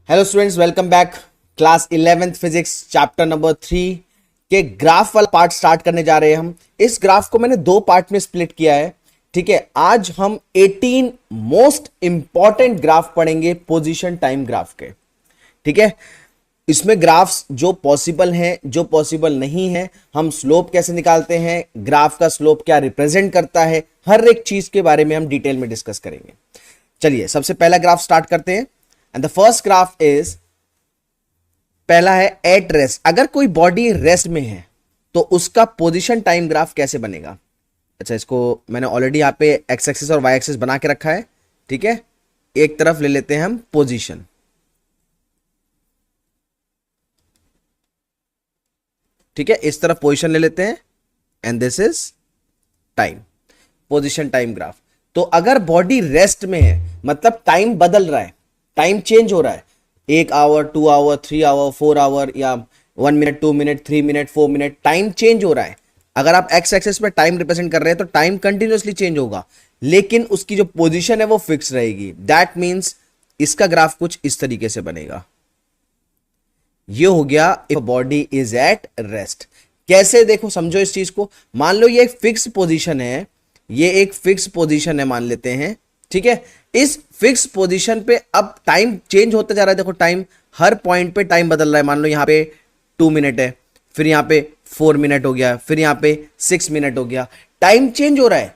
Hello students, welcome back. Class 11th physics chapter number 3 के graph वाला part start करने जा रहे हैं हम। इस ग्राफ को मैंने दो पार्ट में स्प्लिट किया है। ठीक है, आज हम 18 मोस्ट इंपॉर्टेंट ग्राफ पढ़ेंगे पोजीशन टाइम ग्राफ के। ठीक है, इसमें ग्राफ्स जो पॉसिबल हैं, जो पॉसिबल नहीं है, हम स्लोप कैसे निकालते हैं, ग्राफ का स्लोप क्या रिप्रेजेंट करता है, हर एक चीज के बारे में हम डिटेल में डिस्कस करेंगे। चलिए, सबसे पहला ग्राफ स्टार्ट करते हैं। And the first graph is, पहला है एट रेस्ट। अगर कोई बॉडी रेस्ट में है तो उसका पोजीशन टाइम ग्राफ कैसे बनेगा। अच्छा, इसको मैंने ऑलरेडी यहां पे एक्स एक्सिस और वाई एक्सिस बना के रखा है। ठीक है, एक तरफ ले लेते हैं हम पोजीशन। ठीक है, इस तरफ पोजीशन ले लेते हैं and this is time, position time graph. तो अगर बॉडी रेस्ट में है मतलब टाइम बदल रहा है, टाइम चेंज हो रहा है, 1 आवर, 2 आवर, 3 आवर, 4 आवर या 1 minute, 2 minute, 3 minute, 4 minute, time change हो रहा है। अगर आप एक्स एक्सिस पे टाइम रिप्रेजेंट कर रहे हैं तो टाइम कंटिन्यूअसली चेंज होगा, लेकिन उसकी जो पोजीशन है वो फिक्स रहेगी। दैट मीन्स इसका ग्राफ कुछ इस तरीके से बनेगा। ये हो गया if body is at rest. कैसे, देखो समझो इस चीज को। मान लो ये एक फिक्स पोजीशन है, ये एक फिक्स पोजीशन है मान लेते हैं। ठीक है, इस फिक्स पोजीशन पे अब टाइम चेंज होता जा रहा है। देखो टाइम, हर पॉइंट पे टाइम बदल रहा है। मान लो यहां पे 2 मिनट है, फिर यहां पे 4 मिनट हो गया, फिर यहां पे 6 मिनट हो गया। टाइम चेंज हो रहा है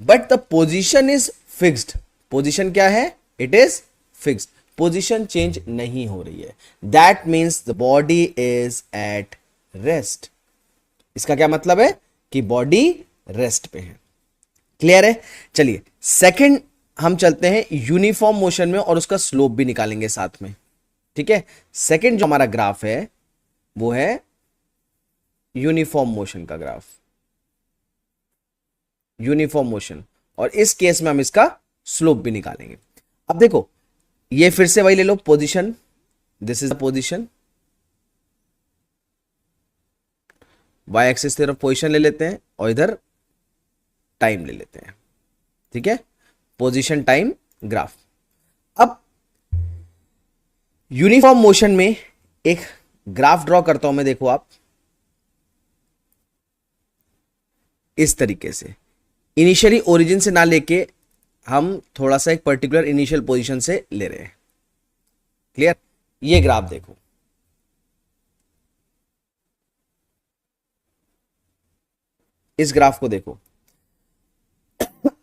but the position is fixed. Position क्या है? It is fixed. Position change नहीं हो रही है। That means the body is at rest. इसका क्या मतलब है कि बॉडी रेस्ट पे है। क्लियर है? चलिए, सेकंड हम चलते हैं यूनिफॉर्म मोशन में और उसका स्लोप भी निकालेंगे साथ में। ठीक है, सेकंड जो हमारा ग्राफ है वो है यूनिफॉर्म मोशन का ग्राफ, यूनिफॉर्म मोशन, और इस केस में हम इसका स्लोप भी निकालेंगे। अब देखो, ये फिर से वही ले लो position, this is the position, Y axis तरफ पोजीशन ले लेते हैं और इधर टाइम ले लेते हैं। ठीक है, पोजीशन टाइम ग्राफ। अब यूनिफॉर्म मोशन में एक ग्राफ ड्रॉ करता हूं मैं। देखो आप, इस तरीके से इनिशियली ओरिजिन से ना लेके हम थोड़ा सा एक पर्टिकुलर इनिशियल पोजीशन से ले रहे हैं। क्लियर? ये ग्राफ देखो, इस ग्राफ को देखो।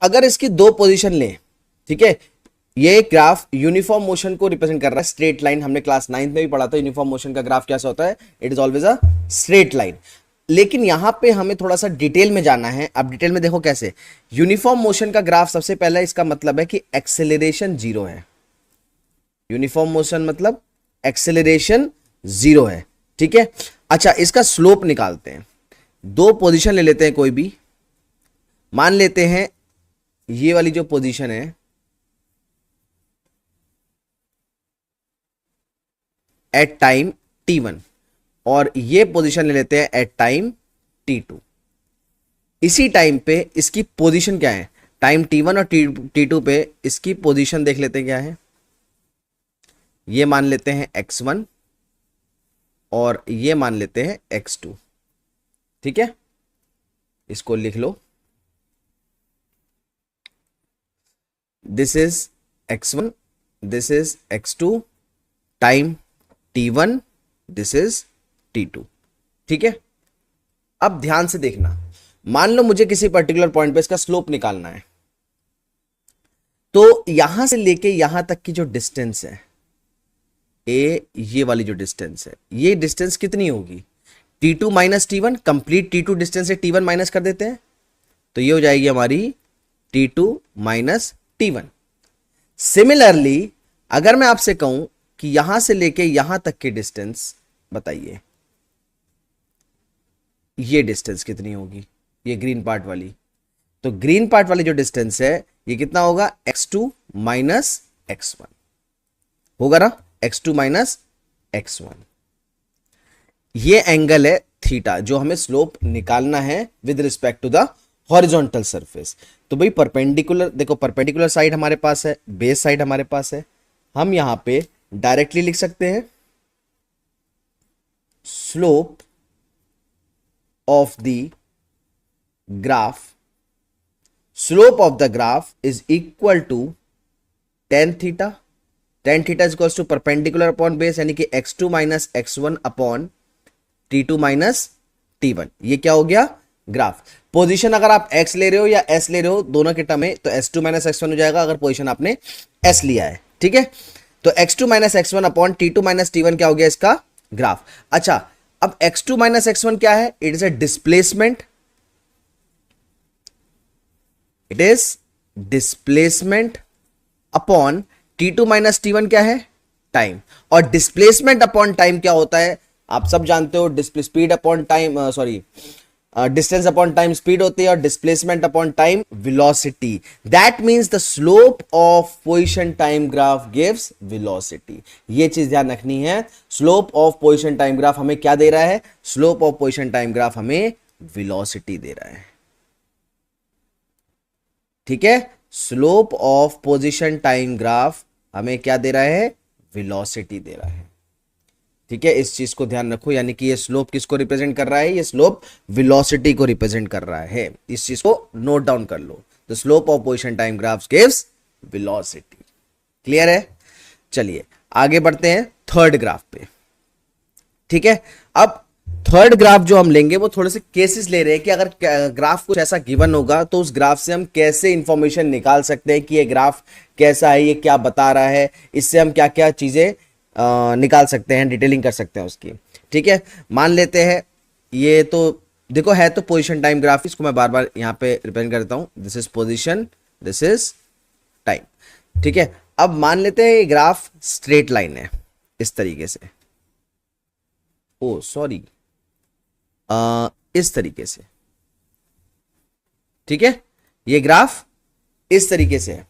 अगर इसकी दो पोजीशन लें, ठीक है, ये ग्राफ यूनिफॉर्म मोशन को रिप्रेजेंट कर रहा है। स्ट्रेट लाइन, हमने क्लास 9th में भी पढ़ा था यूनिफॉर्म मोशन का ग्राफ कैसा होता है। It is always a straight line. लेकिन यहां पे हमें थोड़ा सा डिटेल में जाना है। अब डिटेल में देखो कैसे। यूनिफॉर्म मोशन का ग्राफ, सबसे पहला इसका मतलब है कि एक्सेलरेशन 0 है। यूनिफॉर्म मोशन मतलब एक्सेलरेशन 0 है। ठीक है, अच्छा, इसका स्लोप निकालते हैं। दो पोजीशन ले लेते हैं कोई भी। मान लेते हैं ये वाली जो पोजीशन है एट टाइम t1 और ये पोजीशन ले लेते हैं एट टाइम t2। इसी टाइम पे इसकी पोजीशन क्या है? टाइम t1 और t2 पे इसकी पोजीशन देख लेते हैं क्या है। ये मान लेते हैं x1 और ये मान लेते हैं x2। ठीक है, इसको लिख लो, this is x1, this is x2, time t1, this is t2। ठीक है, अब ध्यान से देखना। मान लो मुझे किसी पर्टिकुलर पॉइंट पे इसका स्लोप निकालना है, तो यहां से लेके यहां तक की जो डिस्टेंस है ये वाली जो डिस्टेंस है, ये डिस्टेंस कितनी होगी? t2 minus t1। Complete t2 distance से t1 माइनस कर देते हैं तो ये हो जाएगी हमारी t2 माइनस t1। सिमिलरली अगर मैं आपसे कहूं कि यहां से लेके यहां तक की डिस्टेंस बताइए, ये डिस्टेंस कितनी होगी? ये ग्रीन पार्ट वाली। तो ग्रीन पार्ट वाली जो डिस्टेंस है ये कितना होगा? x2 माइनस x1 होगा ना, x2 माइनस x1। ये एंगल है थीटा जो हमें स्लोप निकालना है with respect to the horizontal surface. तो भाई परपेंडिकुलर, देखो परपेंडिकुलर साइड हमारे पास है, बेस साइड हमारे पास है। हम यहां पे डायरेक्टली लिख सकते हैं slope of the graph, slope of the graph is equal to tan theta, tan theta is equal to perpendicular upon base, यानी कि x2 minus x1 upon t2 minus t1। ये क्या हो गया? ग्राफ। पोजीशन अगर आप x ले रहे हो या s ले रहे हो, दोनों के टर्म में, तो s2 माइनस x1 हो जाएगा अगर पोजीशन आपने s लिया है। ठीक है, तो x2 minus x1 upon t2 minus t1 क्या हो गया इसका? ग्राफ। अच्छा, अब x2 माइनस x1 क्या है? It is a displacement, it is displacement upon t2 minus t1 क्या है? टाइम। और डिस्प्लेसमेंट अपॉन टाइम क्या होता है? आप सब जानते हो, speed upon time, sorry, distance upon time speed होती है, और displacement upon time velocity. That means the slope of position time graph gives velocity. ये चीज ध्यान रखनी है, slope of position time graph हमें क्या दे रहा है? Slope of position time graph हमें वेलोसिटी दे रहा है। ठीक है, slope of position time graph हमें क्या दे रहा है? वेलोसिटी दे रहा है। ठीक है, इस चीज को ध्यान रखो, यानी कि ये स्लोप किसको रिप्रेजेंट कर रहा है? ये स्लोप वेलोसिटी को रिप्रेजेंट कर रहा है। इस चीज को नोट डाउन कर लो, the slope of position time graphs gives velocity. Clear है? चलिए आगे बढ़ते हैं थर्ड ग्राफ पे। ठीक है, अब थर्ड ग्राफ जो हम लेंगे वो थोड़े से केसेस ले रहे हैं कि अगर ग्राफ कुछ ऐसा गिवन होगा तो उस ग्राफ से हम कैसे इंफॉर्मेशन निकाल सकते हैं कि ये ग्राफ कैसा है, ये क्या बता रहा है, इससे हम क्या क्या चीजें निकाल सकते हैं, डिटेलिंग कर सकते हैं उसकी। ठीक है, मान लेते हैं ये तो देखो है तो पोजीशन टाइम ग्राफ, इसको मैं बार बार यहां पे रिप्रेजेंट करता हूं, this is position, this is time. ठीक है, अब मान लेते हैं ये ग्राफ स्ट्रेट लाइन है इस तरीके से, ओ सॉरी, इस तरीके से। ठीक है, ये ग्राफ इस तरीके से है।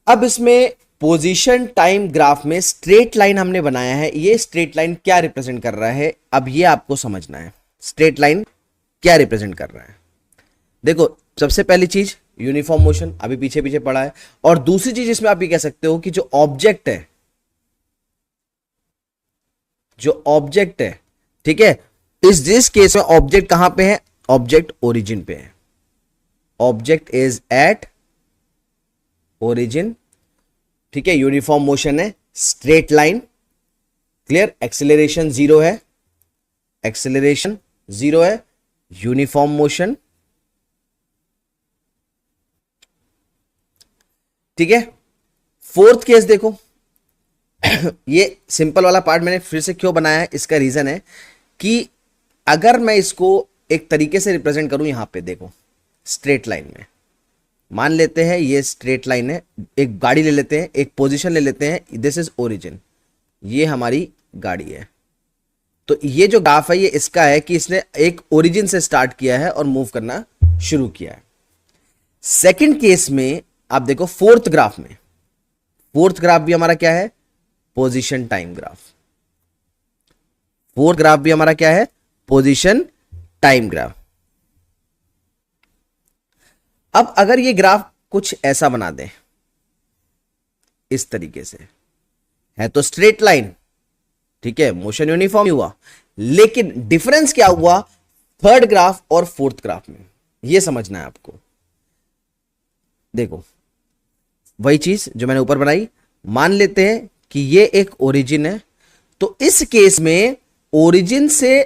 अब इसमें पोजीशन टाइम ग्राफ में स्ट्रेट लाइन हमने बनाया है, ये स्ट्रेट लाइन क्या रिप्रेजेंट कर रहा है? अब ये आपको समझना है, स्ट्रेट लाइन क्या रिप्रेजेंट कर रहा है। देखो, सबसे पहली चीज यूनिफॉर्म मोशन, अभी पीछे पीछे पड़ा है, और दूसरी चीज इसमें आप ये कह सकते हो कि जो ऑब्जेक्ट है, जो ऑब्जेक्ट है, ठीक है, इस केस में ऑब्जेक्ट कहां पे है? ऑब्जेक्ट ओरिजिन पे है, ऑब्जेक्ट इज एट ओरिजिन। ठीक है, यूनिफॉर्म मोशन है, straight line, clear, acceleration zero है, एक्सेलरेशन जीरो है, यूनिफॉर्म मोशन। ठीक है, फोर्थ केस देखो, ये सिंपल वाला पार्ट मैंने फिर से क्यों बनाया है, इसका रीजन है कि अगर मैं इसको एक तरीके से रिप्रेजेंट करूं, यहां पे देखो स्ट्रेट लाइन में, मान लेते हैं ये स्ट्रेट लाइन है, एक गाड़ी ले लेते हैं, एक पोजीशन ले लेते हैं, दिस इज ओरिजिन, ये हमारी गाड़ी है। तो ये जो ग्राफ है ये इसका है कि इसने एक ओरिजिन से स्टार्ट किया है और मूव करना शुरू किया है। सेकंड केस में आप देखो फोर्थ ग्राफ में, फोर्थ ग्राफ भी हमारा क्या है? Position time graph. Fourth graph भी हमारा क्या है? Position time graph. अब अगर ये ग्राफ कुछ ऐसा बना दें, इस तरीके से है तो स्ट्रेट लाइन, ठीक है, मोशन यूनिफॉर्म हुआ, लेकिन डिफरेंस क्या हुआ थर्ड ग्राफ और फोर्थ ग्राफ में, ये समझना है आपको। देखो वही चीज जो मैंने ऊपर बनाई, मान लेते हैं कि ये एक ओरिजिन है, तो इस केस में ओरिजिन से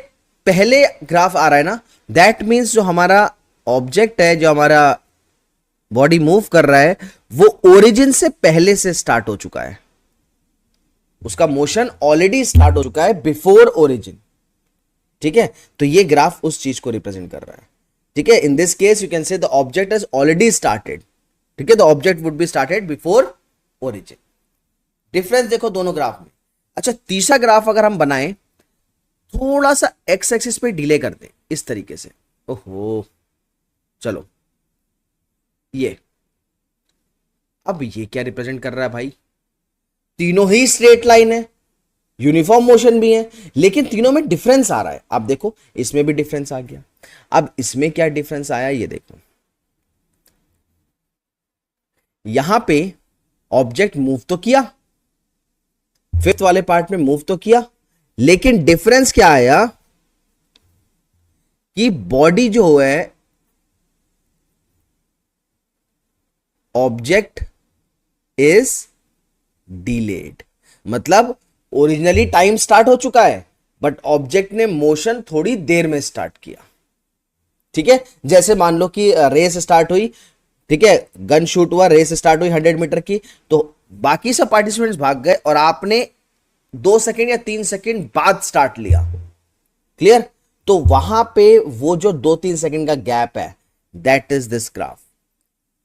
पहले ग्राफ आ रहा है ना, दैट मींस जो हमारा ऑब्जेक्ट है, जो हमारा बॉडी मूव कर रहा है, वो ओरिजिन से पहले से स्टार्ट हो चुका है, उसका मोशन ऑलरेडी स्टार्ट हो चुका है बिफोर ओरिजिन। ठीक है, तो ये ग्राफ उस चीज को रिप्रेजेंट कर रहा है। ठीक है, in this case you can say the object has already started. ठीक है, the object would be started before origin. Difference देखो दोनों ग्राफ में। अच्छा, तीसरा ग्राफ अगर हम बनाएं, थोड़ा सा एक्स एक्सिस पे डिले कर दें इस तरीके से, ओहो चलो ये, अब ये क्या रिप्रेजेंट कर रहा है भाई? तीनों ही स्ट्रेट लाइन है, यूनिफॉर्म मोशन भी है, लेकिन तीनों में डिफरेंस आ रहा है। आप देखो इसमें भी डिफरेंस आ गया। अब इसमें क्या डिफरेंस आया ये देखो, यहां पे ऑब्जेक्ट मूव तो किया, फिफ्थ वाले पार्ट में मूव तो किया, लेकिन डिफरेंस क्या आया कि बॉडी जो है ऑब्जेक्ट इज डिलेड, मतलब ओरिजिनली टाइम स्टार्ट हो चुका है बट ऑब्जेक्ट ने मोशन थोड़ी देर में स्टार्ट किया। ठीक है, जैसे मान लो कि रेस स्टार्ट हुई, ठीक है, गन शूट हुआ, रेस स्टार्ट हुई 100 मीटर की, तो बाकी सब पार्टिसिपेंट्स भाग गए और आपने 2 सेकेंड या 3 सेकेंड बाद स्टार्ट लिया। क्लियर? तो वहां पे वो जो 2-3 सेकेंड का गैप है, दैट इज दिस ग्राफ।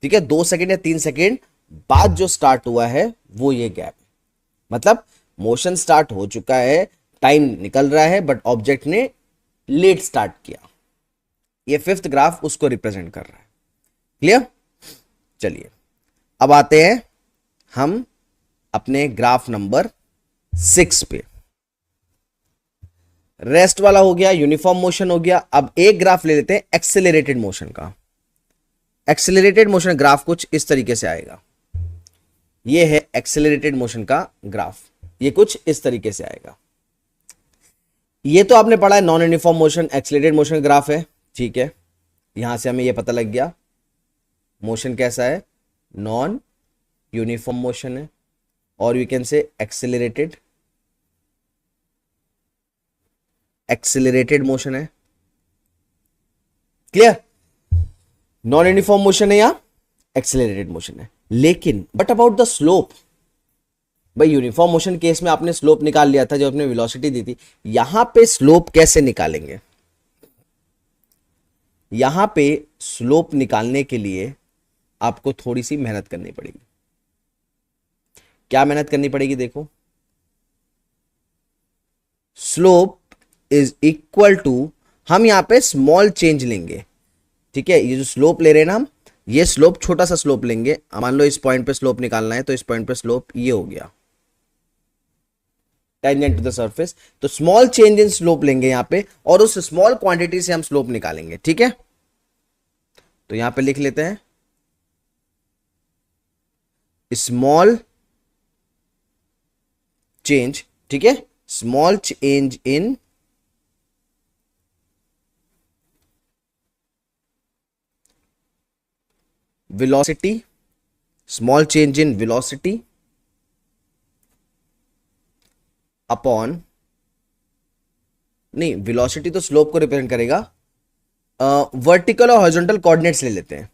ठीक है, 2 सेकेंड या 3 सेकेंड बाद जो स्टार्ट हुआ है वो ये गैप है, मतलब मोशन स्टार्ट हो चुका है, टाइम निकल रहा है बट ऑब्जेक्ट ने लेट स्टार्ट किया। ये फिफ्थ ग्राफ उसको रिप्रेजेंट कर रहा है। क्लियर? चलिए अब आते हैं हम अपने ग्राफ नंबर 6 पे। रेस्ट वाला हो गया, यूनिफॉर्म मोशन हो गया। अब एक ग्राफ ले लेते हैं एक्सेलरेटेड मोशन का। एक्सेलरेटेड मोशन ग्राफ कुछ इस तरीके से आएगा। ये है एक्सेलरेटेड मोशन का ग्राफ, ये कुछ इस तरीके से आएगा। ये तो आपने पढ़ा है non uniform motion, accelerated motion graph है। ठीक है, यहां से हमें ये पता लग गया मोशन कैसा है, नॉन यूनिफॉर्म मोशन है, और we can say accelerated motion है। क्लियर? नॉन यूनिफॉर्म मोशन है या एक्सेलरेटेड मोशन है। लेकिन बट अबाउट द स्लोप, भाई यूनिफॉर्म मोशन केस में आपने स्लोप निकाल लिया था जब आपने वेलोसिटी दी थी, यहां पे स्लोप कैसे निकालेंगे? यहां पे स्लोप निकालने के लिए आपको थोड़ी सी मेहनत करनी पड़ेगी। क्या मेहनत करनी पड़ेगी? देखो, स्लोप इज इक्वल टू, हम यहां पे स्मॉल चेंज लेंगे। ठीक है, ये जो स्लोप ले रहे हैं ना हम, ये स्लोप छोटा सा स्लोप लेंगे। मान लो इस पॉइंट पे स्लोप निकालना है, तो इस पॉइंट पे स्लोप ये हो गया टेंजेंट टू द सरफेस। तो स्मॉल चेंज इन स्लोप लेंगे यहां पे, और उस स्मॉल क्वांटिटी से हम स्लोप निकालेंगे। ठीक है, तो यहां पे लिख लेते हैं स्मॉल चेंज। ठीक है, small change in velocity, small change in velocity upon, नहीं velocity तो स्लोप को रिप्रेजेंट करेगा, वर्टिकल और हॉरिजॉन्टल कोऑर्डिनेट्स ले लेते हैं।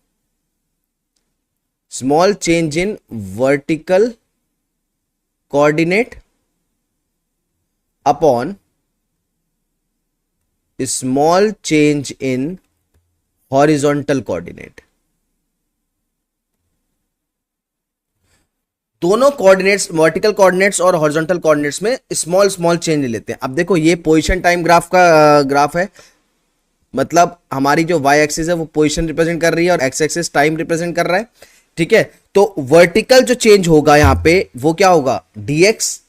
Small change in vertical coordinate upon small change in horizontal coordinate. दोनों कोऑर्डिनेट्स, वर्टिकल कोऑर्डिनेट्स और हॉरिजॉन्टल कोऑर्डिनेट्स में स्मॉल स्मॉल चेंज लेते हैं। अब देखो, ये पोजीशन टाइम ग्राफ का ग्राफ है, मतलब हमारी जो वाई एक्सिस है वो पोजीशन रिप्रेजेंट कर रही है और एक्स एक्सिस टाइम रिप्रेजेंट कर रहा है। ठीक है, तो वर्टिकल जो चेंज होगा यहां पे वो क्या होगा, dx।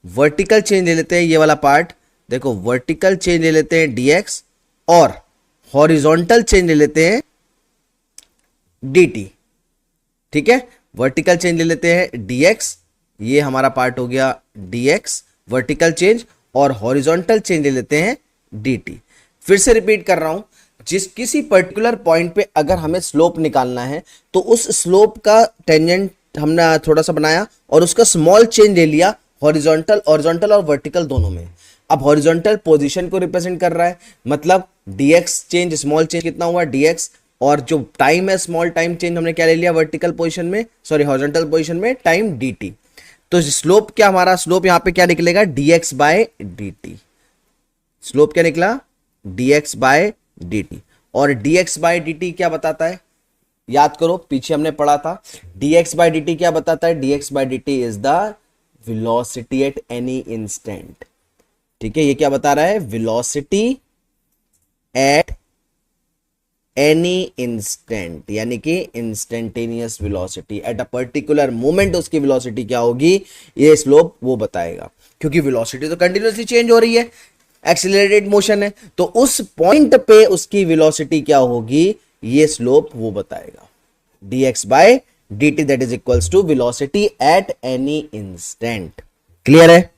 वर्टिकल चेंज ले लेते हैं, ये वाला पार्ट देखो, वर्टिकल चेंज ले लेते हैं dx, और हॉरिजॉन्टल चेंज ले लेते हैं dt। ठीक है, वर्टिकल चेंज ले लेते हैं dx, ये हमारा पार्ट हो गया dx वर्टिकल चेंज, और हॉरिजॉन्टल चेंज ले लेते हैं dt। फिर से रिपीट कर रहा हूं, जिस किसी पर्टिकुलर पॉइंट पे अगर हमें स्लोप निकालना है तो उस स्लोप का टेंजेंट हमने थोड़ा सा बनाया और उसका स्मॉल चेंज ले लिया हॉरिजॉन्टल और वर्टिकल दोनों में। अब हॉरिजॉन्टल पोजीशन को रिप्रेजेंट कर रहा है, मतलब dx चेंज, स्मॉल चेंज कितना हुआ dx, और जो टाइम है स्मॉल टाइम चेंज हमने क्या ले लिया वर्टिकल पोजीशन में, सॉरी हॉरिजॉन्टल पोजीशन में, टाइम dt। तो स्लोप क्या, हमारा स्लोप यहां पे क्या निकलेगा, dx बाय dt। स्लोप क्या निकला, dx बाय dt। और dx बाय dt क्या बताता है, याद करो पीछे हमने पढ़ा था, dx बाय dt क्या बताता है, dx by dt is the velocity at any instant. ठीक है, ये क्या बता रहा है, वेलोसिटी एट एनी इंस्टेंट, यानी कि instantaneous velocity at a particular moment, उसकी वेलोसिटी क्या होगी, ये स्लोप वो बताएगा। क्योंकि वेलोसिटी तो कंटिन्यूअसली चेंज हो रही है, एक्सीलरेटेड मोशन है, तो उस पॉइंट पे उसकी वेलोसिटी क्या होगी, ये स्लोप वो बताएगा। dx by dt that is equals to velocity at any instant. Clear है?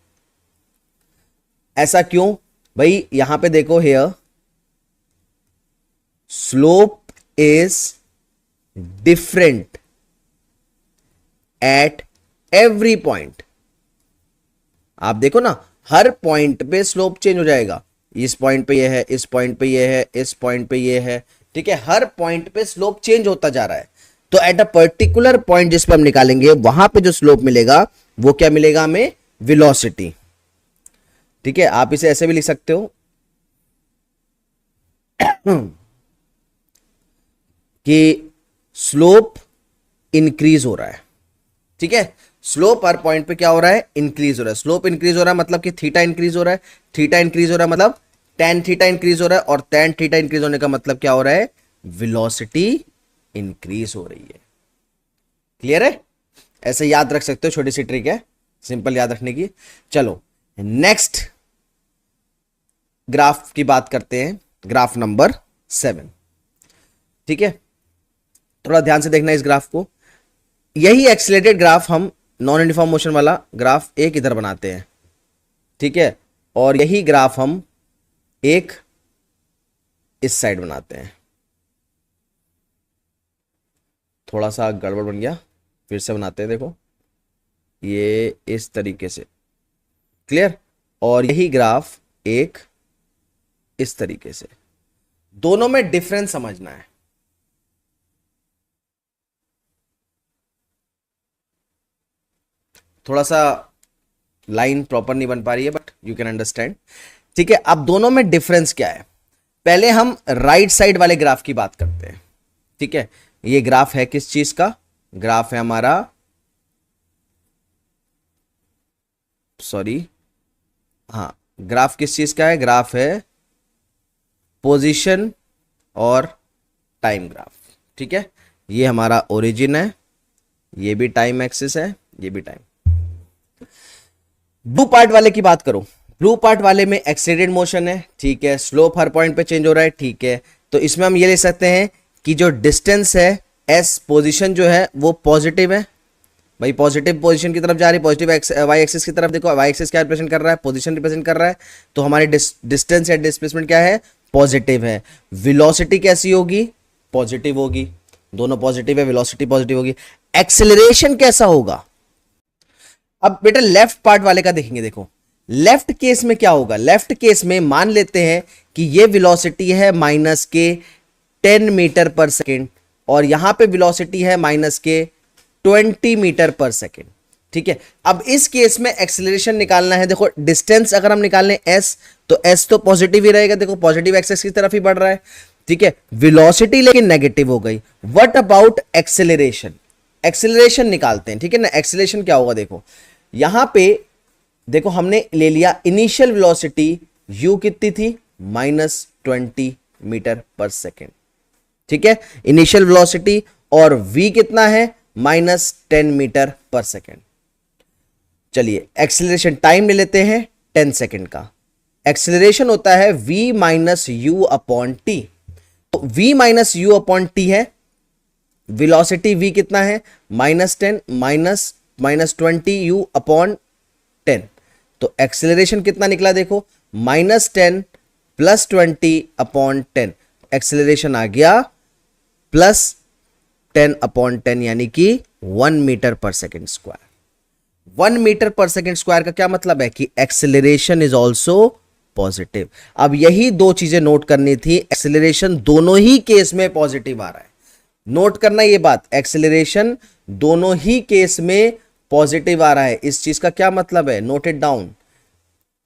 ऐसा क्यों भाई? यहां पे देखो, here slope is different at every point. आप देखो ना, हर पॉइंट पे स्लोप चेंज हो जाएगा। इस पॉइंट पे ये है, इस पॉइंट पे ये है, इस पॉइंट पे ये है, ठीक है, हर पॉइंट पे स्लोप चेंज होता जा रहा है। तो एट अ पर्टिकुलर पॉइंट जिस पे हम निकालेंगे, वहां पे जो स्लोप मिलेगा वो क्या मिलेगा हमें? वेलोसिटी। ठीक है, आप इसे ऐसे भी लिख सकते हो कि स्लोप इंक्रीज हो रहा है। ठीक है, स्लोप हर पॉइंट पे क्या हो रहा है? इंक्रीज हो रहा है। स्लोप इंक्रीज हो रहा है मतलब कि थीटा इंक्रीज हो रहा है, थीटा इंक्रीज हो रहा है मतलब टेन थीटा इंक्रीज हो रहा है, और टेन थीटा इंक्रीज होने का मतलब क्या हो रहा है? वेलोसिटी इंक्रीज हो रही है। क्लियर है? ऐसे याद रख सकते हो, छोटी सी ट्रिक है, सिंपल याद रखने की। चलो नेक्स्ट ग्राफ की बात करते हैं, ग्राफ नंबर 7। ठीक है, थोड़ा ध्यान से देखना इस ग्राफ को। यही एक्सीलरेटेड ग्राफ हम नॉन यूनिफॉर्म मोशन वाला ग्राफ एक इधर बनाते हैं। ठीक है, और यही ग्राफ हम एक इस साइड बनाते हैं। थोड़ा सा गड़बड़ बन गया, फिर से बनाते हैं। देखो ये इस तरीके से, क्लियर? और यही ग्राफ एक इस तरीके से। दोनों में डिफरेंस समझना है। थोड़ा सा लाइन प्रॉपर नहीं बन पा रही है, बट यू कैन अंडरस्टैंड। ठीक है, अब दोनों में डिफरेंस क्या है? पहले हम राइट साइड वाले ग्राफ की बात करते हैं। ठीक है, ये ग्राफ है किस चीज का? ग्राफ है हमारा, सॉरी, हाँ, ग्राफ किस चीज का है? ग्राफ है पोजीशन और टाइम ग्राफ। ठीक है, ये हमारा ओरिजिन है, ये भी टाइम एक्सिस है, ये भी टाइम। ब्लू पार्ट वाले की बात करो, ब्लू पार्ट वाले में एक्सीलरेटेड मोशन है। ठीक है, स्लोप हर पॉइंट पे चेंज हो रहा है। ठीक है, तो इसमें हम ये ले सकते हैं कि जो डिस्टेंस है एस, पोजीशन जो है वो पॉजिटिव है। भाई पॉजिटिव पोजीशन की तरफ जा रही है, पॉजिटिव वाई एक्सिस की तरफ। देखो वाई एक्सिस क्या रिप्रेजेंट कर रहा है? पोजीशन रिप्रेजेंट कर रहा है। तो हमारी डिस्टेंस या डिस्प्लेसमेंट क्या है? पॉजिटिव है। वेलोसिटी कैसी होगी? पॉजिटिव होगी। दोनों पॉजिटिव है, वेलोसिटी पॉजिटिव होगी। एक्सेलरेशन कैसा होगा? अब बेटा लेफ्ट पार्ट वाले का देखेंगे। देखो लेफ्ट केस में क्या होगा? लेफ्ट केस में मान लेते हैं कि ये वेलोसिटी है माइनस के 10 मीटर पर सेकेंड, और यहां पे वेलोसिटी है माइनस के 20 मीटर पर सेकेंड। ठीक है, अब इस केस में एक्सेलरेशन निकालना है। देखो डिस्टेंस अगर हम निकालने एस, तो एस तो पॉजिटिव ही रहेगा। देखो पॉजिटिव एक्सेस की तरफ ही बढ़ रहा है। ठीक है, वेलोसिटी लेकिन नेगेटिव हो गई। What about acceleration? एक्सेलरेशन निकालते हैं। ठीक है ना, एक्सेलरेशन क्या होगा? देखो यहां पे देखो हमने ले लिया इनिशियल वेलोसिटी u कितनी थी? -20 मीटर पर सेकेंड। ठीक है, इनिशियल वेलोसिटी, और v कितना है? -10 मीटर पर सेकेंड। चलिए एक्सेलरेशन टाइम ले लेते हैं 10 सेकेंड का। एक्सेलरेशन होता है v minus you upon T. तो v minus you upon T है, वेलोसिटी v कितना है? -10 -20 u अपॉन 10। तो एक्सेलरेशन कितना निकला? देखो -10 + 20 अपॉन 10। एक्सेलरेशन आ गया +10 अपॉन 10, यानी कि 1 मीटर पर सेकेंड स्क्वायर। 1 मीटर पर सेकेंड स्क्वायर का क्या मतलब है? कि एक्सेलरेशन इज ऑल्सो पॉजिटिव। अब यही दो चीजें नोट करनी थी। एक्सेलरेशन दोनों ही केस में पॉजिटिव आ रहा है। नोट करना ये बात, एक्सेलरेशन दोनों ही केस में पॉजिटिव आ रहा है। इस चीज का क्या मतलब है? Note it down.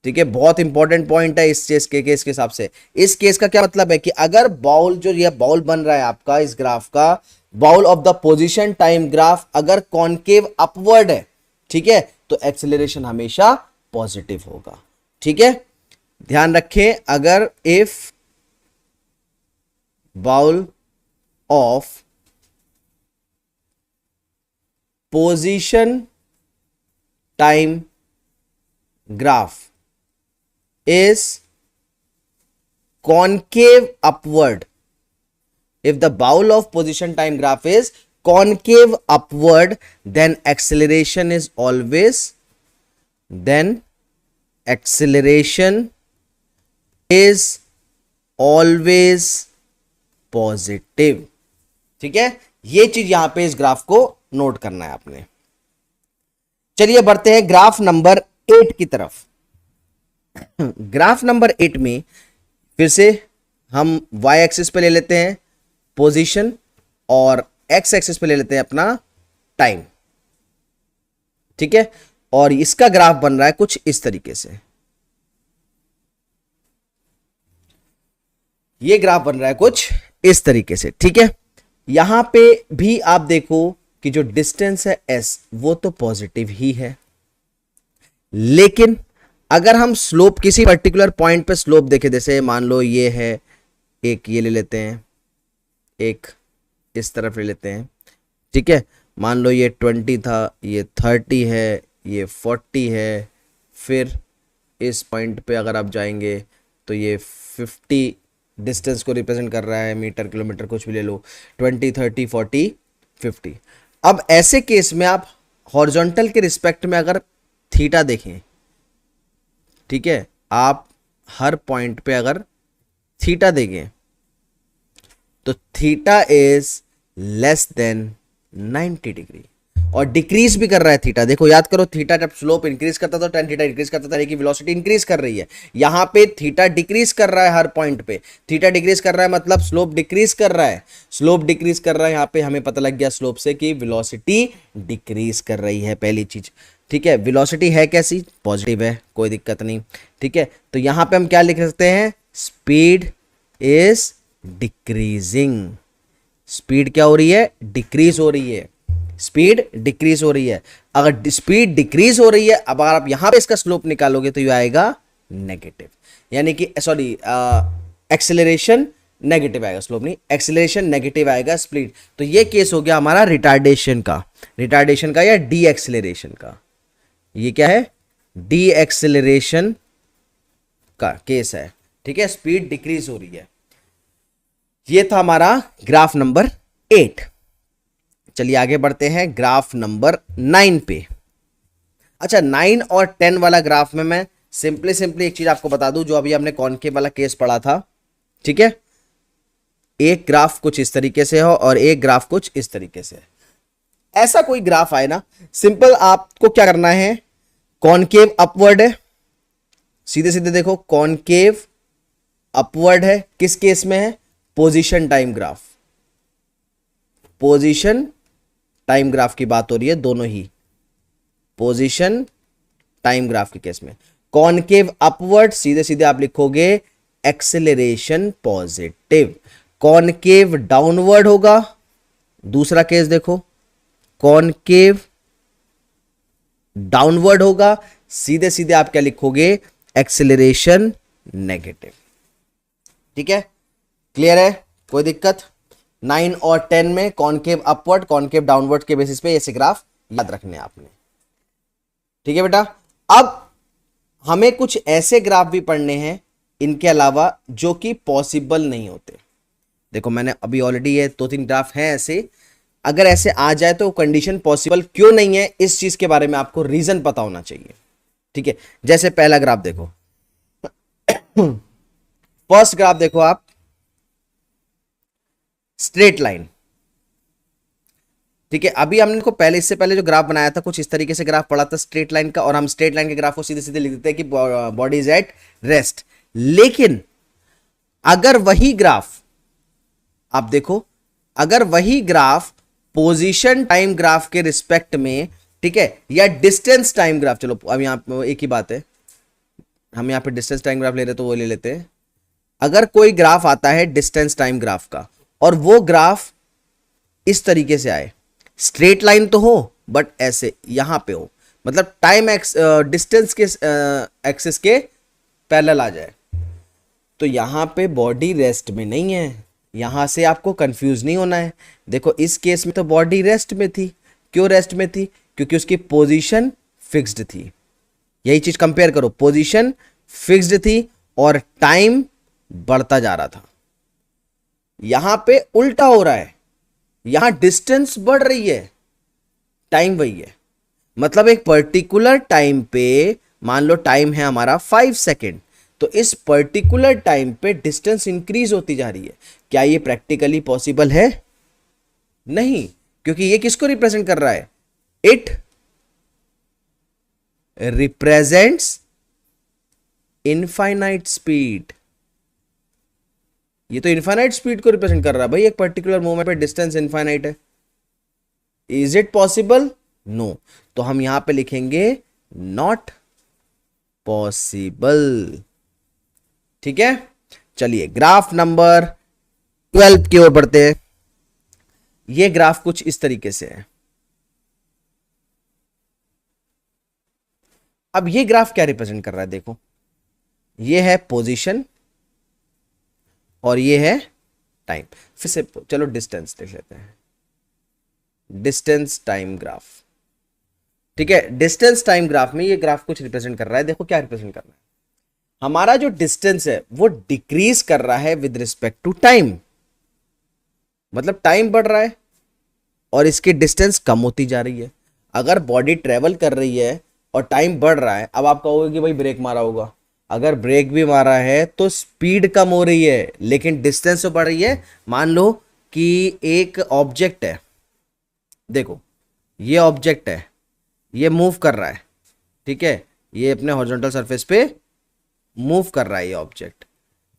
ठीक है, बहुत इंपॉर्टेंट पॉइंट है इस केस के हिसाब से। इस केस का क्या मतलब है? कि अगर बाउल, जो ये बाउल बन रहा है आपका इस ग्राफ का, bowl of the position time graph अगर कॉनकेव अपवर्ड है, ठीक है, तो एक्सेलरेशन हमेशा पॉजिटिव होगा। ठीक है, ध्यान रखें, अगर if bowl of position time graph is concave upward, if the bowl of position time graph is concave upward, then acceleration is always then acceleration is always positive. ठीक है, ये चीज यहां पे इस ग्राफ को नोट करना है आपने। चलिए बढ़ते हैं ग्राफ नंबर 8 की तरफ। ग्राफ नंबर 8 में फिर से हम वाई एक्सिस पे ले लेते हैं पोजीशन और एक्स एक्सिस पे ले लेते हैं अपना टाइम। ठीक है, और इसका ग्राफ बन रहा है कुछ इस तरीके से। ये ग्राफ बन रहा है कुछ इस तरीके से। ठीक है, यहां पे भी आप देखो कि जो डिस्टेंस है एस वो तो पॉजिटिव ही है, लेकिन अगर हम स्लोप किसी पर्टिकुलर पॉइंट पे स्लोप देखें, जैसे मान लो ये है एक, ये ले लेते हैं, एक इस तरफ ले लेते हैं। ठीक है, मान लो ये 20 था, ये 30 है, ये 40 है, फिर इस पॉइंट पे अगर आप जाएंगे तो ये 50 डिस्टेंस को रिप्रेजेंट कर रहा है, मीटर किलोमीटर कुछ भी ले लो, 20 30 40 50। अब ऐसे केस में आप हॉरिजॉन्टल के रिस्पेक्ट में अगर थीटा देखें, ठीक है, आप हर पॉइंट पे अगर थीटा देखें तो theta is less than 90 degree, और डिक्रीज भी कर रहा है थीटा। देखो याद करो, थीटा जब स्लोप इंक्रीज करता था टेन थीटा इंक्रीज करता था, लेकिन वेलोसिटी इंक्रीज कर रही है। यहां पे थीटा डिक्रीज कर रहा है, हर पॉइंट पे थीटा डिक्रीज कर रहा है, मतलब स्लोप डिक्रीज कर रहा है। स्लोप डिक्रीज कर रहा है, यहां पे हमें पता लग गया स्लोप से कि वेलोसिटी डिक्रीज कर रही है, पहली चीज। ठीक है, वेलोसिटी है कैसी, पॉजिटिव है, कोई दिक्कत नहीं। ठीक है, तो यहां पे हम क्या लिख सकते हैं, स्पीड इज डिक्रीजिंग। स्पीड क्या हो रही है, डिक्रीज हो रही है, स्पीड डिक्रीज हो रही है। अगर स्पीड डिक्रीज हो रही है, अब अगर आप यहां पे इसका स्लोप निकालोगे तो ये आएगा नेगेटिव, यानी कि सॉरी एक्सेलरेशन नेगेटिव आएगा, स्लोप नहीं, एक्सेलरेशन नेगेटिव आएगा, स्पीड। तो ये केस हो गया हमारा रिटार्डेशन का या डी एक्सेलरेशन का। ये क्या है, डी एक्सेलरेशन का केस है। ठीक है, स्पीड डिक्रीज हो रही है। ये था हमारा ग्राफ नंबर 8। चलिए आगे बढ़ते हैं ग्राफ नंबर 9 पे। अच्छा, 9 और 10 वाला ग्राफ में मैं सिंपली एक चीज आपको बता दूं, जो अभी हमने कॉनकेव वाला केस पढ़ा था। ठीक है, एक ग्राफ कुछ इस तरीके से हो और एक ग्राफ कुछ इस तरीके से। ऐसा कोई ग्राफ आए ना, सिंपल आपको क्या करना है, कॉनकेव अपवर्ड है, सीधे सीधे देखो कॉनकेव अपवर्ड है, किस केस में है, position time graph. Position time graph की बात हो रही है, दोनों ही पोजीशन टाइम ग्राफ के केस में। कॉनकेव अपवर्ड, सीधे सीधे आप लिखोगे एक्सेलरेशन पॉजिटिव। कॉनकेव डाउनवर्ड होगा, दूसरा केस देखो, कॉनकेव डाउनवर्ड होगा, सीधे सीधे आप क्या लिखोगे, एक्सेलरेशन नेगेटिव। ठीक है, क्लियर है, कोई दिक्कत। 9 और 10 में कॉनकेव अपवर्ड कॉनकेव डाउनवर्ड के बेसिस पे ऐसे ग्राफ याद रखने आपने। ठीक है बेटा, अब हमें कुछ ऐसे ग्राफ भी पढ़ने हैं इनके अलावा जो कि पॉसिबल नहीं होते। देखो मैंने अभी ऑलरेडी ये 2-3 ग्राफ हैं ऐसे, अगर ऐसे आ जाए तो कंडीशन पॉसिबल क्यों नहीं है, इस चीज के बारे में आपको रीजन पता होना चाहिए। ठीक है, जैसे पहला ग्राफ देखो, फर्स्ट ग्राफ देखो आप, स्ट्रेट लाइन। ठीक है, अभी हमने को पहले, इससे पहले जो ग्राफ बनाया था कुछ इस तरीके से ग्राफ पढ़ा था स्ट्रेट लाइन का, और हम स्ट्रेट लाइन के ग्राफ को सीधे सीधे लिख देते हैं कि बॉडी इज एट रेस्ट। लेकिन अगर वही ग्राफ आप देखो, अगर वही ग्राफ पोजीशन टाइम ग्राफ के रिस्पेक्ट में, ठीक है, या डिस्टेंस टाइम ग्राफ, चलो अब यहां एक ही बात है, हम यहां पे डिस्टेंस टाइम ग्राफ ले रहे तो वो ले लेते हैं। अगर कोई ग्राफ आता है डिस्टेंस टाइम ग्राफ का, और वो ग्राफ इस तरीके से आए, स्ट्रेट लाइन तो हो बट ऐसे यहां पे हो, मतलब टाइम डिस्टेंस के एक्सिस के पैरेलल आ जाए, तो यहां पे बॉडी रेस्ट में नहीं है। यहां से आपको कंफ्यूज नहीं होना है। देखो इस केस में तो बॉडी रेस्ट में थी, क्यों रेस्ट में थी, क्योंकि उसकी पोजीशन फिक्स्ड थी। यही चीज कंपेयर करो, पोजीशन फिक्स्ड थी और टाइम बढ़ता जा रहा था। यहां पे उल्टा हो रहा है, यहां डिस्टेंस बढ़ रही है, टाइम वही है। मतलब एक पर्टिकुलर टाइम पे, मान लो टाइम है हमारा 5 सेकेंड, तो इस पर्टिकुलर टाइम पे डिस्टेंस इंक्रीज होती जा रही है। क्या ये प्रैक्टिकली पॉसिबल है? नहीं, क्योंकि ये किसको रिप्रेजेंट कर रहा है? It represents infinite speed. ये तो इनफाइनाइट स्पीड को रिप्रेजेंट कर रहा है भाई, एक पर्टिकुलर मोमेंट पे डिस्टेंस इनफाइनाइट है। Is it possible? नो। तो हम यहां पे लिखेंगे नॉट पॉसिबल। ठीक है, चलिए ग्राफ नंबर 12 की ओर बढ़ते हैं। ये ग्राफ कुछ इस तरीके से है। अब ये ग्राफ क्या रिप्रेजेंट कर रहा है? देखो, ये है पोजीशन और ये है टाइम। फिर से चलो डिस्टेंस देख लेते हैं, डिस्टेंस टाइम ग्राफ। ठीक है, डिस्टेंस टाइम ग्राफ में ये ग्राफ कुछ रिप्रेजेंट कर रहा है। देखो क्या रिप्रेजेंट कर रहा है, हमारा जो डिस्टेंस है वो डिक्रीज कर रहा है विद रिस्पेक्ट टू टाइम। मतलब टाइम बढ़ रहा है और इसकी डिस्टेंस कम होती जा रही है। अगर बॉडी ट्रेवल कर रही है और टाइम बढ़ रहा है, अब आप कहोगे कि भाई ब्रेक मारा होगा। अगर ब्रेक भी मारा है तो स्पीड कम हो रही है लेकिन डिस्टेंस तो बढ़ रही है। मान लो कि एक ऑब्जेक्ट है, देखो ये ऑब्जेक्ट है, ये मूव कर रहा है। ठीक है, ये अपने हॉरिजॉन्टल सरफेस पे मूव कर रहा है ये ऑब्जेक्ट।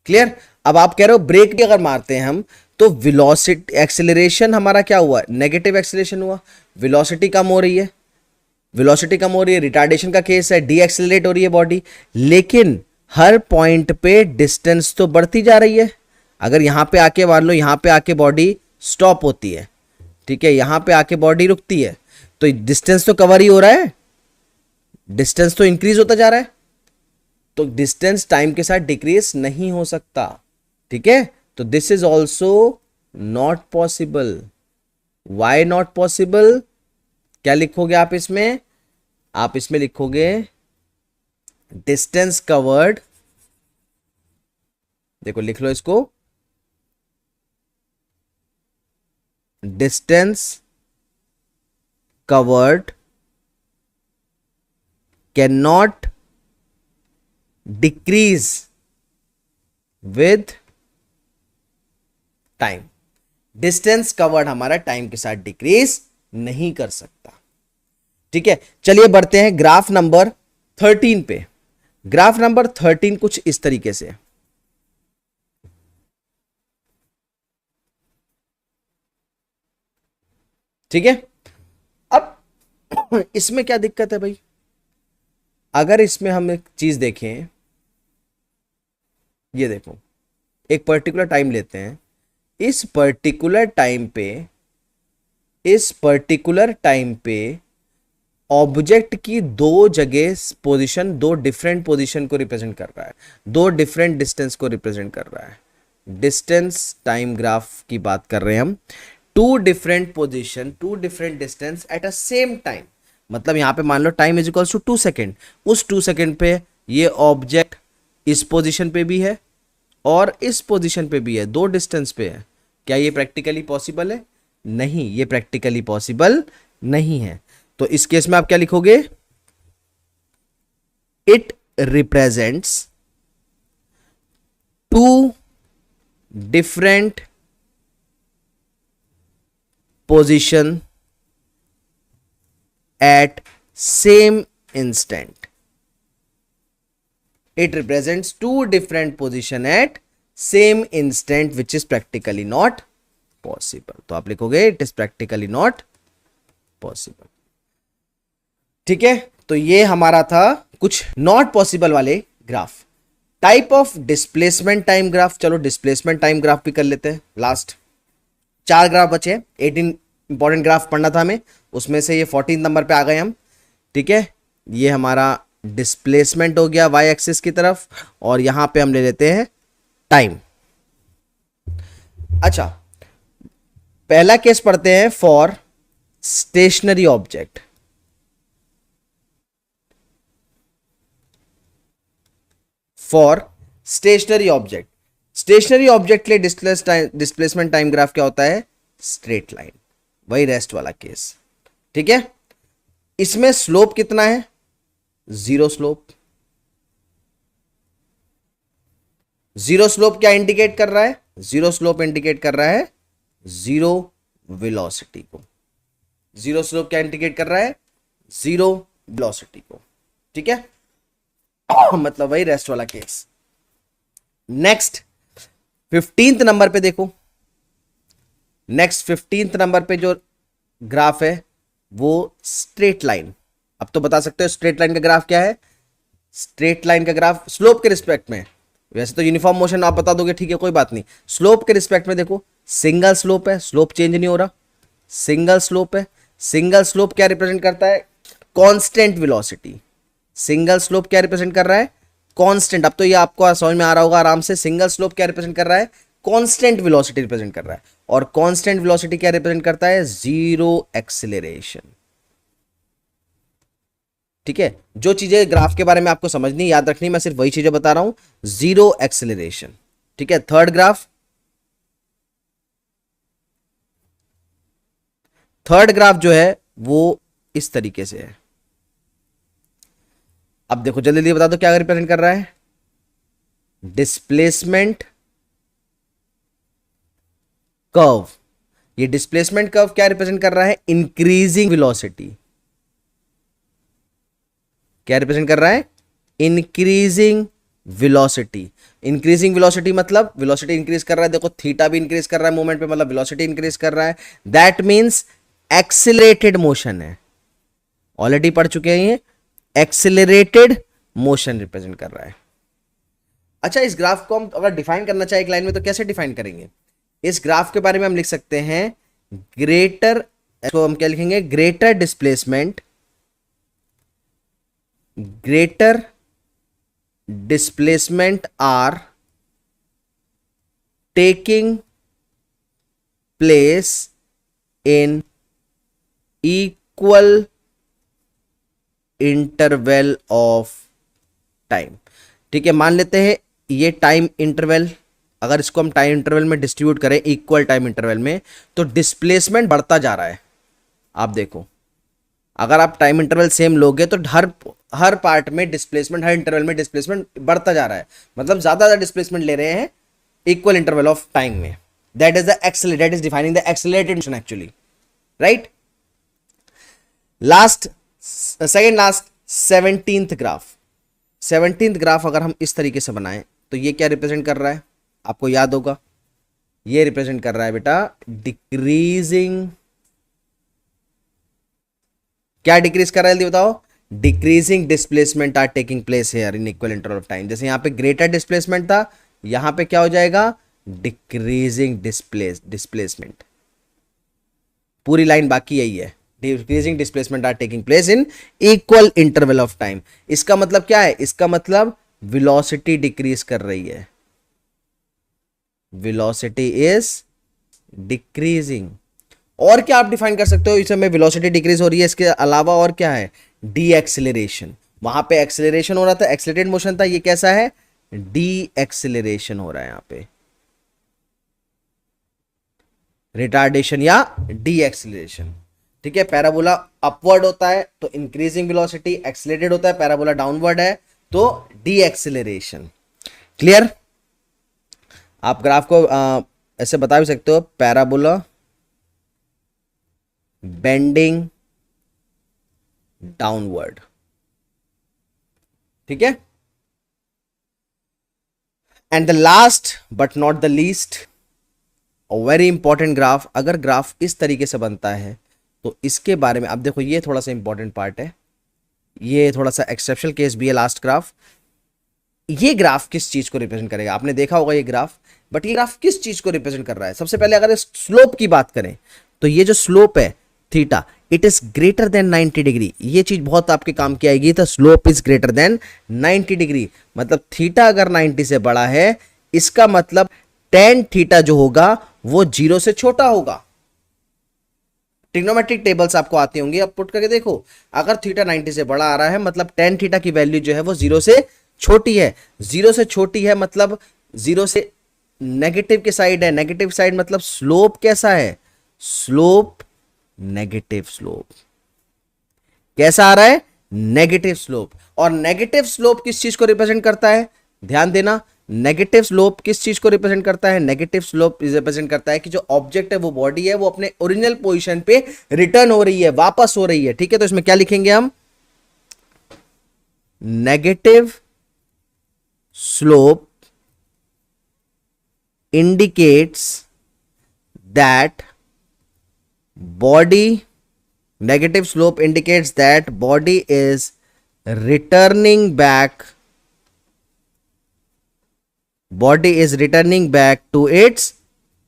क्लियर? अब आप कह रहे हो ब्रेक भी अगर मारते हैं हम तो वेलोसिटी, एक्सेलरेशन हमारा क्या हुआ? नेगेटिव एक्सेलरेशन हुआ, वेलोसिटी कम हो रही है। वेलोसिटी कम हो रही है, रिटार्डेशन का केस है, डी एक्सेलरेट हो रही है बॉडी। लेकिन हर पॉइंट पे डिस्टेंस तो बढ़ती जा रही है। अगर यहां पे आके मान लो, यहां पे आके बॉडी स्टॉप होती है, ठीक है, यहां पे आके बॉडी रुकती है, तो डिस्टेंस तो कवर ही हो रहा है, डिस्टेंस तो इंक्रीज होता जा रहा है। तो डिस्टेंस टाइम के साथ डिक्रीज नहीं हो सकता। ठीक है, तो this is also not possible. Why not possible? क्या लिखोगे आप इसमें? आप इसमें लिखोगे डिस्टेंस कवर्ड। देखो लिख लो इसको, distance covered can not decrease with time. Distance covered हमारा टाइम के साथ डिक्रीज नहीं कर सकता। ठीक है, चलिए बढ़ते हैं ग्राफ नंबर 13 पे। ग्राफ नंबर 13 कुछ इस तरीके से। ठीक है, अब इसमें क्या दिक्कत है भाई? अगर इसमें हम एक चीज देखें, ये देखो एक पर्टिकुलर टाइम लेते हैं, इस पर्टिकुलर टाइम पे ऑब्जेक्ट की दो जगह पोजीशन, दो डिफरेंट पोजीशन को रिप्रेजेंट कर रहा है, दो डिफरेंट डिस्टेंस को रिप्रेजेंट कर रहा है। डिस्टेंस टाइम ग्राफ की बात कर रहे हैं हम। Two different position, two different distance at a same time. मतलब यहां पे मान लो time is equals to 2 second. उस 2 सेकेंड पे ये ऑब्जेक्ट इस पोजीशन पे भी है और इस पोजीशन पे भी है, दो डिस्टेंस पे है। क्या ये प्रैक्टिकली पॉसिबल है? नहीं, ये प्रैक्टिकली पॉसिबल नहीं है। तो इस केस में आप क्या लिखोगे? It represents two different position at same instant. It represents two different position at same instant which is practically not possible. तो आप लिखोगे it is practically not possible. ठीक है, तो ये हमारा था कुछ नॉट पॉसिबल वाले graph. Type of displacement time graph. चलो डिस्प्लेसमेंट टाइम ग्राफ भी कर लेते हैं। लास्ट 4 ग्राफ बचे, 18 इंपॉर्टेंट ग्राफ पढ़ना था हमें, उसमें से ये 14 नंबर पे आ गए हम। ठीक है, ये हमारा डिस्प्लेसमेंट हो गया वाई एक्सिस की तरफ, और यहां पे हम ले लेते हैं टाइम। अच्छा, पहला केस पढ़ते हैं for stationary object. For stationary object, stationary object के लिए डिस्प्लेसमेंट टाइम ग्राफ क्या होता है? स्ट्रेट लाइन, वही रेस्ट वाला केस। ठीक है, इसमें स्लोप कितना है? Zero slope. जीरो स्लोप क्या इंडिकेट कर रहा है? जीरो स्लोप इंडिकेट कर रहा है जीरो वेलोसिटी को। जीरो स्लोप क्या इंडिकेट कर रहा है? जीरो वेलोसिटी को। ठीक है, मतलब वही रेस्ट वाला केस। नेक्स्ट 15th नंबर पे देखो। नेक्स्ट 15th नंबर पे जो ग्राफ है वो स्ट्रेट लाइन। अब तो बता सकते हो स्ट्रेट लाइन का ग्राफ क्या है? स्ट्रेट लाइन का ग्राफ स्लोप के रिस्पेक्ट में, वैसे तो यूनिफॉर्म मोशन आप बता दोगे, ठीक है कोई बात नहीं। स्लोप के रिस्पेक्ट में देखो, सिंगल स्लोप है, स्लोप चेंज नहीं हो रहा, सिंगल स्लोप है। सिंगल स्लोप क्या रिप्रेजेंट करता है? Constant velocity. सिंगल स्लोप क्या रिप्रेजेंट कर रहा है? कांस्टेंट। अब तो ये आपको समझ में आ रहा होगा आराम से। सिंगल स्लोप क्या रिप्रेजेंट कर रहा है? कांस्टेंट वेलोसिटी रिप्रेजेंट कर रहा है। और कांस्टेंट वेलोसिटी क्या रिप्रेजेंट करता है? Zero acceleration. ठीक है, जो चीजें ग्राफ के बारे में आपको समझनी याद रखनी, मैं सिर्फ वही चीजें बता रहा हूं। Zero acceleration. ठीक है, थर्ड ग्राफ। थर्ड ग्राफ जो है वो इस तरीके से है। अब देखो जल्दी जल्दी बता दो क्या रिप्रेजेंट कर रहा है? Displacement curve. ये डिस्प्लेसमेंट कर्व क्या रिप्रेजेंट कर रहा है? Increasing velocity. क्या रिप्रेजेंट कर रहा है? Increasing velocity. इंक्रीजिंग वेलोसिटी मतलब वेलोसिटी इंक्रीज कर रहा है। देखो थीटा भी इंक्रीज कर रहा है मूवमेंट पे, मतलब वेलोसिटी इंक्रीज कर रहा है। दैट मींस एक्सिलरेटेड मोशन है। ऑलरेडी पढ़ चुके हैं ये। एक्सिलरेटेड मोशन रिप्रेजेंट कर रहा है। अच्छा, इस ग्राफ को हम अगर डिफाइन करना चाहे एक लाइन में तो कैसे डिफाइन करेंगे? इस ग्राफ के बारे में हम लिख सकते हैं ग्रेटर, इसको हम क्या लिखेंगे? Greater displacement, greater displacement are taking place in equal interval of time. ठीक है, मान लेते हैं ये टाइम इंटरवल, अगर इसको हम टाइम इंटरवल में डिस्ट्रीब्यूट करें इक्वल टाइम इंटरवल में, तो डिस्प्लेसमेंट बढ़ता जा रहा है। आप देखो, अगर आप टाइम इंटरवल सेम लोगे तो हर पार्ट में डिस्प्लेसमेंट, हर इंटरवल में डिस्प्लेसमेंट बढ़ता जा रहा है, मतलब ज्यादा डिस्प्लेसमेंट ले रहे हैं इक्वल इंटरवल ऑफ टाइम में। That is the accelerated, that is defining the accelerated motion actually, right. Last, second last 17th graph. 17th graph अगर हम इस तरीके से बनाएं तो ये क्या रिप्रेजेंट कर रहा है? आपको याद होगा, ये रिप्रेजेंट कर रहा है बेटा डिक्रीजिंग। क्या डिक्रीज कर रहा है जल्दी बताओ? Decreasing displacement are taking place here in equal interval of time. जैसे यहां पे ग्रेटर डिस्प्लेसमेंट था, यहां पे क्या हो जाएगा? Decreasing displacement. पूरी लाइन बाकी यही है, decreasing displacement are taking place in equal interval of time. इसका मतलब क्या है? इसका मतलब वेलोसिटी डिक्रीज कर रही है, वेलोसिटी इज डिक्रीजिंग। और क्या आप डिफाइन कर सकते हो इस समय वेलोसिटी डिक्रीज हो रही है? इसके अलावा और क्या है? D acceleration. वहां पे एक्सिलरेशन हो रहा था, एक्सिलरेटेड मोशन था, ये कैसा है? डी एक्सिलरेशन हो रहा है यहां पे, रिटार्डेशन या डी एक्सिलरेशन। ठीक है, पैराबोला अपवर्ड होता है तो इंक्रीजिंग वेलोसिटी, एक्सिलरेटेड होता है, पैराबोला डाउनवर्ड है तो डी एक्सिलरेशन। क्लियर? आप ग्राफ को ऐसे बता भी सकते हो, पैराबोला बेंडिंग डाउनवर्ड। ठीक है, and the last but not the least, very important graph. अगर ग्राफ इस तरीके से बनता है तो इसके बारे में, अब देखो ये थोड़ा सा इंपॉर्टेंट पार्ट है, ये थोड़ा सा एक्सेप्शनल केस भी है लास्ट ग्राफ। ये ग्राफ किस चीज को रिप्रेजेंट करेगा? आपने देखा होगा ये ग्राफ, बट ये ग्राफ किस चीज को रिप्रेजेंट कर रहा है? सबसे पहले अगर स्लोप की बात करें तो ये जो स्लोप है theta, it is greater than 90 degree. ये चीज बहुत आपके काम की आएगी। तो slope is greater than 90 degree, मतलब थीटा अगर 90 से बड़ा है, इसका मतलब टेन थीटा जो होगा वो 0 से छोटा होगा। ट्रिग्नोमेट्रिक टेबल्स आपको आती होंगी, आप पुट करके देखो, अगर थीटा 90 से बड़ा आ रहा है मतलब टेन थीटा की वैल्यू जो है वो 0 से छोटी है। 0 से छोटी है मतलब 0 से नेगेटिव की साइड है, नेगेटिव साइड मतलब स्लोप कैसा है? Slope negative slope. कैसा आ रहा है, नेगेटिव स्लोप। और नेगेटिव स्लोप किस चीज को रिप्रेजेंट करता है, ध्यान देना, नेगेटिव स्लोप किस चीज को रिप्रेजेंट करता है, नेगेटिव स्लोप रिप्रेजेंट करता है कि जो ऑब्जेक्ट है, वो बॉडी है, वो अपने ओरिजिनल पोजीशन पे रिटर्न हो रही है, वापस हो रही है। ठीक है, तो इसमें क्या लिखेंगे हम, negative slope indicates that body, negative slope indicates that body is returning back to its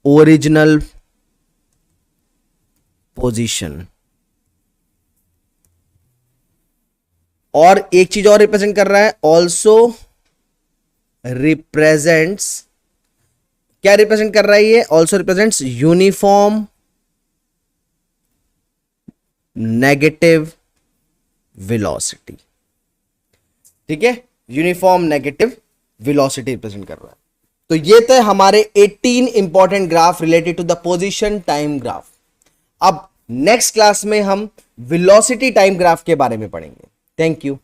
original position। और एक चीज और रिप्रेजेंट कर रहा है, also represents, क्या रिप्रेजेंट कर रहा है ये, also represents uniform negative velocity. ठीक है, यूनिफॉर्म नेगेटिव वेलोसिटी रिप्रेजेंट कर रहा है। तो ये थे हमारे 18 important graph related to the position time graph. अब नेक्स्ट क्लास में हम वेलोसिटी टाइम ग्राफ के बारे में पढ़ेंगे। Thank you.